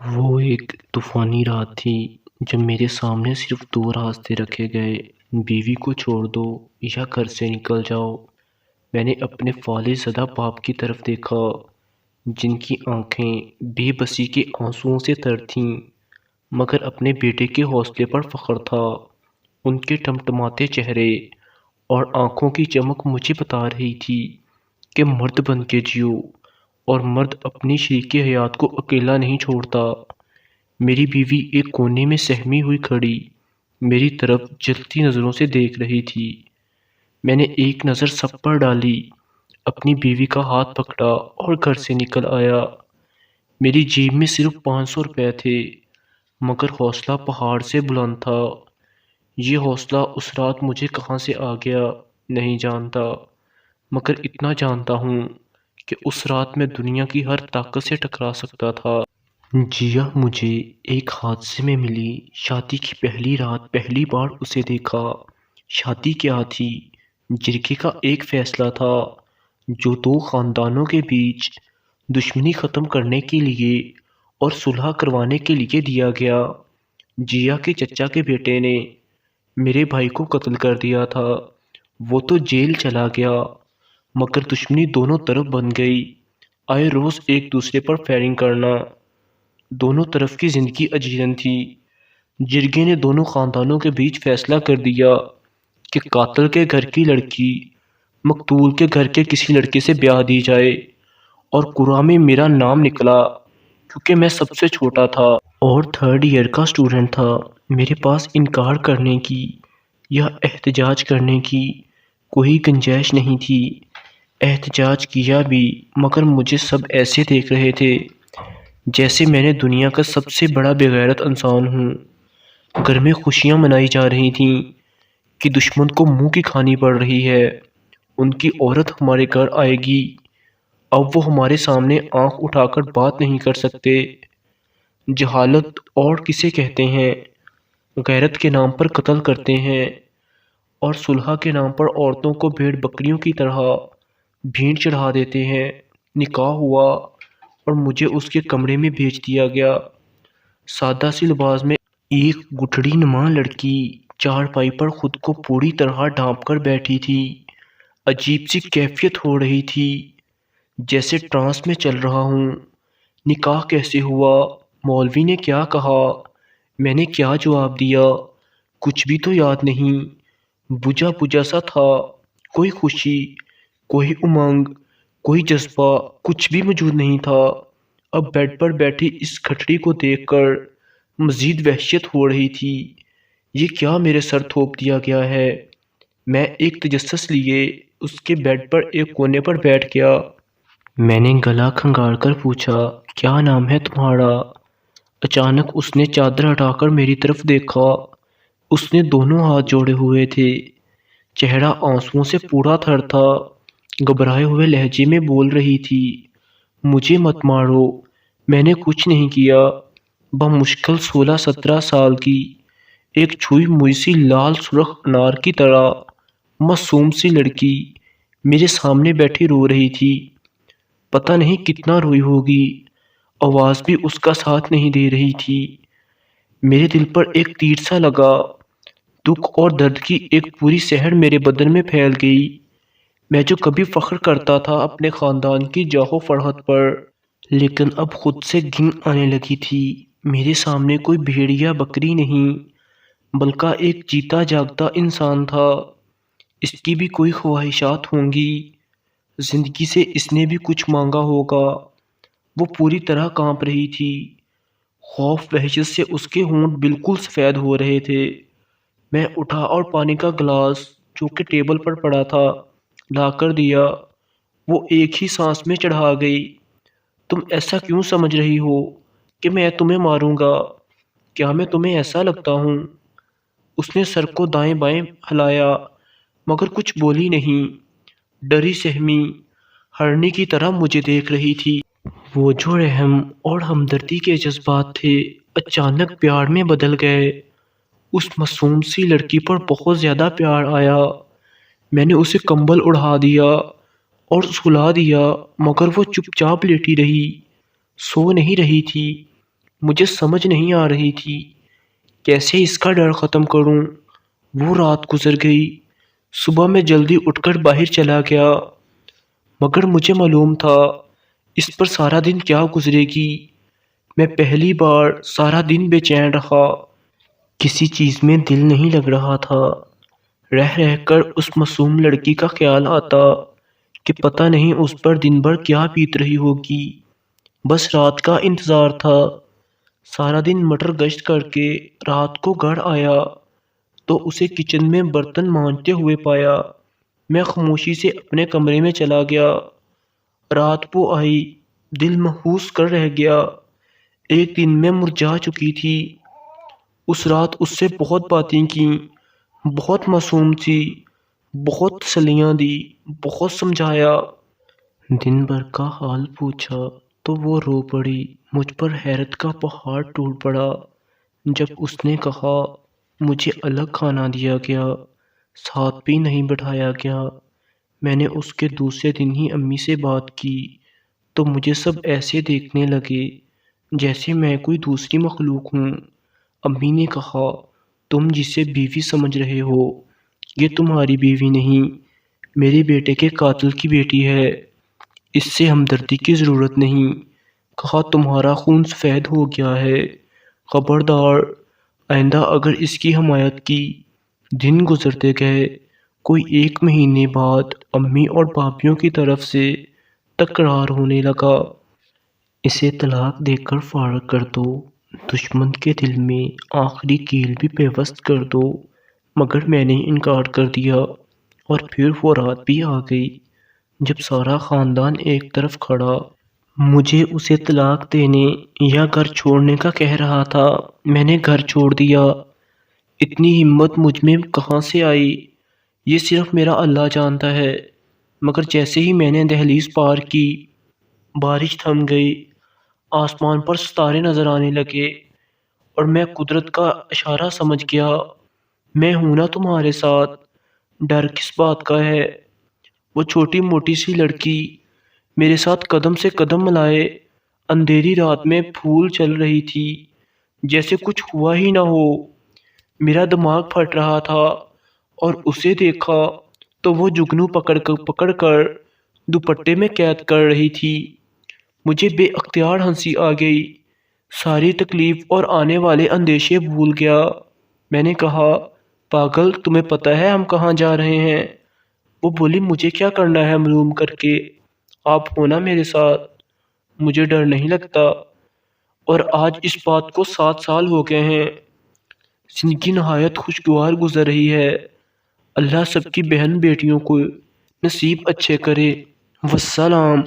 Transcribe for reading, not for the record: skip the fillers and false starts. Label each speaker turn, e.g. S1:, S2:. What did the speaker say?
S1: وہ ایک طوفانی رات تھی جب میرے سامنے صرف دو راستے رکھے گئے، بیوی کو چھوڑ دو یا گھر سے نکل جاؤ۔ میں نے اپنے فالج زدہ باپ کی طرف دیکھا، جن کی آنکھیں بے بسی کے آنسوؤں سے تر تھیں، مگر اپنے بیٹے کے حوصلے پر فخر تھا۔ ان کے ٹمٹماتے چہرے اور آنکھوں کی چمک مجھے بتا رہی تھی کہ مرد بن کے جیو، اور مرد اپنی شریک حیات کو اکیلا نہیں چھوڑتا۔ میری بیوی ایک کونے میں سہمی ہوئی کھڑی میری طرف جلتی نظروں سے دیکھ رہی تھی۔ میں نے ایک نظر سب پر ڈالی، اپنی بیوی کا ہاتھ پکڑا اور گھر سے نکل آیا۔ میری جیب میں صرف 500 روپے تھے، مگر حوصلہ پہاڑ سے بلند تھا۔ یہ حوصلہ اس رات مجھے کہاں سے آ گیا نہیں جانتا، مگر اتنا جانتا ہوں کہ اس رات میں دنیا کی ہر طاقت سے ٹکرا سکتا تھا۔ جیا مجھے ایک حادثے میں ملی۔ شادی کی پہلی رات پہلی بار اسے دیکھا۔ شادی کیا تھی؟ جرگے کا ایک فیصلہ تھا جو دو خاندانوں کے بیچ دشمنی ختم کرنے کے لیے اور صلح کروانے کے لیے دیا گیا۔ جیا کے چچا کے بیٹے نے میرے بھائی کو قتل کر دیا تھا۔ وہ تو جیل چلا گیا، مگر دشمنی دونوں طرف بن گئی۔ آئے روز ایک دوسرے پر فائرنگ کرنا، دونوں طرف کی زندگی اجیرن تھی۔ جرگے نے دونوں خاندانوں کے بیچ فیصلہ کر دیا کہ قاتل کے گھر کی لڑکی مقتول کے گھر کے کسی لڑکے سے بیاہ دی جائے، اور قرعہ میں میرا نام نکلا کیونکہ میں سب سے چھوٹا تھا اور 3rd ایئر کا اسٹوڈنٹ تھا۔ میرے پاس انکار کرنے کی یا احتجاج کرنے کی کوئی گنجائش نہیں تھی۔ احتجاج کیا بھی، مگر مجھے سب ایسے دیکھ رہے تھے جیسے میں نے دنیا کا سب سے بڑا بے غیرت انسان ہوں۔ گھر میں خوشیاں منائی جا رہی تھیں کہ دشمن کو منہ کی کھانی پڑ رہی ہے۔ ان کی عورت ہمارے گھر آئے گی، اب وہ ہمارے سامنے آنکھ اٹھا کر بات نہیں کر سکتے۔ جہالت اور کسے کہتے ہیں؟ غیرت کے نام پر قتل کرتے ہیں، اور صلح کے نام پر عورتوں کو بھیڑ بکریوں کی طرح بھیڑ چڑھا دیتے ہیں۔ نکاح ہوا اور مجھے اس کے کمرے میں بھیج دیا گیا۔ سادہ سی لباس میں ایک گٹھڑی نما لڑکی چارپائی پر خود کو پوری طرح ڈھانپ کر بیٹھی تھی۔ عجیب سی کیفیت ہو رہی تھی، جیسے ٹرانس میں چل رہا ہوں۔ نکاح کیسے ہوا؟ مولوی نے کیا کہا؟ میں نے کیا جواب دیا؟ کچھ بھی تو یاد نہیں۔ بجھا بجھا سا تھا، کوئی خوشی، کوئی امنگ، کوئی جذبہ، کچھ بھی موجود نہیں تھا۔ اب بیڈ پر بیٹھی اس گٹھڑی کو دیکھ کر مزید وحشت ہو رہی تھی۔ یہ کیا میرے سر تھوپ دیا گیا ہے؟ میں ایک تجسس لیے اس کے بیڈ پر ایک کونے پر بیٹھ گیا۔ میں نے گلا کھنگال کر پوچھا، کیا نام ہے تمہارا؟ اچانک اس نے چادر ہٹا کر میری طرف دیکھا۔ اس نے دونوں ہاتھ جوڑے ہوئے تھے، چہرہ آنسوؤں سے پورا تر تھا۔ گھبرائے ہوئے لہجے میں بول رہی تھی، مجھے مت مارو، میں نے کچھ نہیں کیا۔ بمشکل 16-17 سال کی ایک چھوئی موئی سی لال سرخ انار کی طرح معصوم سی لڑکی میرے سامنے بیٹھی رو رہی تھی۔ پتہ نہیں کتنا روئی ہوگی، آواز بھی اس کا ساتھ نہیں دے رہی تھی۔ میرے دل پر ایک تیر سا لگا، دکھ اور درد کی ایک پوری زہر میرے بدن میں پھیل گئی۔ میں جو کبھی فخر کرتا تھا اپنے خاندان کی جاہ و فرحت پر، لیکن اب خود سے گھن آنے لگی تھی۔ میرے سامنے کوئی بھیڑ یا بکری نہیں، بلکہ ایک جیتا جاگتا انسان تھا۔ اس کی بھی کوئی خواہشات ہوں گی، زندگی سے اس نے بھی کچھ مانگا ہوگا۔ وہ پوری طرح کانپ رہی تھی، خوف وحشت سے اس کے ہونٹ بالکل سفید ہو رہے تھے۔ میں اٹھا اور پانی کا گلاس جو کہ ٹیبل پر پڑا تھا لا کر دیا۔ وہ ایک ہی سانس میں چڑھا گئی۔ تم ایسا کیوں سمجھ رہی ہو کہ میں تمہیں ماروں گا؟ کیا میں تمہیں ایسا لگتا ہوں؟ اس نے سر کو دائیں بائیں ہلایا، مگر کچھ بولی نہیں۔ ڈری سہمی ہرنی کی طرح مجھے دیکھ رہی تھی۔ وہ جو رحم اور ہمدردی کے جذبات تھے اچانک پیار میں بدل گئے۔ اس معصوم سی لڑکی پر بہت زیادہ پیار آیا۔ میں نے اسے کمبل اڑا دیا اور سلا دیا، مگر وہ چپ چاپ لیٹی رہی، سو نہیں رہی تھی۔ مجھے سمجھ نہیں آ رہی تھی کیسے اس کا ڈر ختم کروں۔ وہ رات گزر گئی۔ صبح میں جلدی اٹھ کر باہر چلا گیا، مگر مجھے معلوم تھا اس پر سارا دن کیا گزرے گی۔ میں پہلی بار سارا دن بے چین رہا، کسی چیز میں دل نہیں لگ رہا تھا۔ رہ رہ کر اس معصوم لڑکی کا خیال آتا کہ پتہ نہیں اس پر دن بھر کیا بیت رہی ہوگی۔ بس رات کا انتظار تھا۔ سارا دن مٹر گشت کر کے رات کو گھر آیا تو اسے کچن میں برتن مانجتے ہوئے پایا۔ میں خاموشی سے اپنے کمرے میں چلا گیا۔ رات وہ آئی، دل محوس کر رہ گیا۔ ایک دن میں مرجھا چکی تھی۔ اس رات اس سے بہت باتیں کیں، بہت معصوم تھی، بہت تسلیاں دی، بہت سمجھایا۔ دن بھر کا حال پوچھا تو وہ رو پڑی۔ مجھ پر حیرت کا پہاڑ ٹوٹ پڑا جب اس نے کہا مجھے الگ کھانا دیا گیا، ساتھ بھی نہیں بٹھایا گیا۔ میں نے اس کے دوسرے دن ہی امی سے بات کی تو مجھے سب ایسے دیکھنے لگے جیسے میں کوئی دوسری مخلوق ہوں۔ امی نے کہا تم جسے بیوی سمجھ رہے ہو یہ تمہاری بیوی نہیں، میرے بیٹے کے قاتل کی بیٹی ہے، اس سے ہمدردی کی ضرورت نہیں۔ کہا تمہارا خون سفید ہو گیا ہے، خبردار آئندہ اگر اس کی حمایت کی۔ دن گزرتے گئے۔ کوئی 1 مہینے بعد امی اور بھابھیوں کی طرف سے تکرار ہونے لگا، اسے طلاق دے کر فارغ کر دو، دشمن کے دل میں آخری کیل بھی پیوست کر دو۔ مگر میں نے انکار کر دیا اور پھر وہ رات بھی آ گئی جب سارا خاندان ایک طرف کھڑا مجھے اسے طلاق دینے یا گھر چھوڑنے کا کہہ رہا تھا۔ میں نے گھر چھوڑ دیا۔ اتنی ہمت مجھ میں کہاں سے آئی یہ صرف میرا اللہ جانتا ہے۔ مگر جیسے ہی میں نے دہلیز پار کی بارش تھم گئی، آسمان پر ستارے نظر آنے لگے اور میں قدرت کا اشارہ سمجھ گیا، میں ہوں نا تمہارے ساتھ، ڈر کس بات کا ہے۔ وہ چھوٹی موٹی سی لڑکی میرے ساتھ قدم سے قدم ملائے اندھیری رات میں پھول چل رہی تھی جیسے کچھ ہوا ہی نہ ہو۔ میرا دماغ پھٹ رہا تھا اور اسے دیکھا تو وہ جگنو پکڑ کر دوپٹے میں قید کر رہی تھی۔ مجھے بے اختیار ہنسی آ گئی، ساری تکلیف اور آنے والے اندیشے بھول گیا۔ میں نے کہا پاگل تمہیں پتہ ہے ہم کہاں جا رہے ہیں؟ وہ بولی مجھے کیا کرنا ہے معلوم کر کے، آپ ہونا میرے ساتھ، مجھے ڈر نہیں لگتا۔ اور آج اس بات کو 7 سال ہو گئے ہیں۔ زندگی نہایت خوشگوار گزر رہی ہے۔ اللہ سب کی بہن بیٹیوں کو نصیب اچھے کرے۔ والسلام۔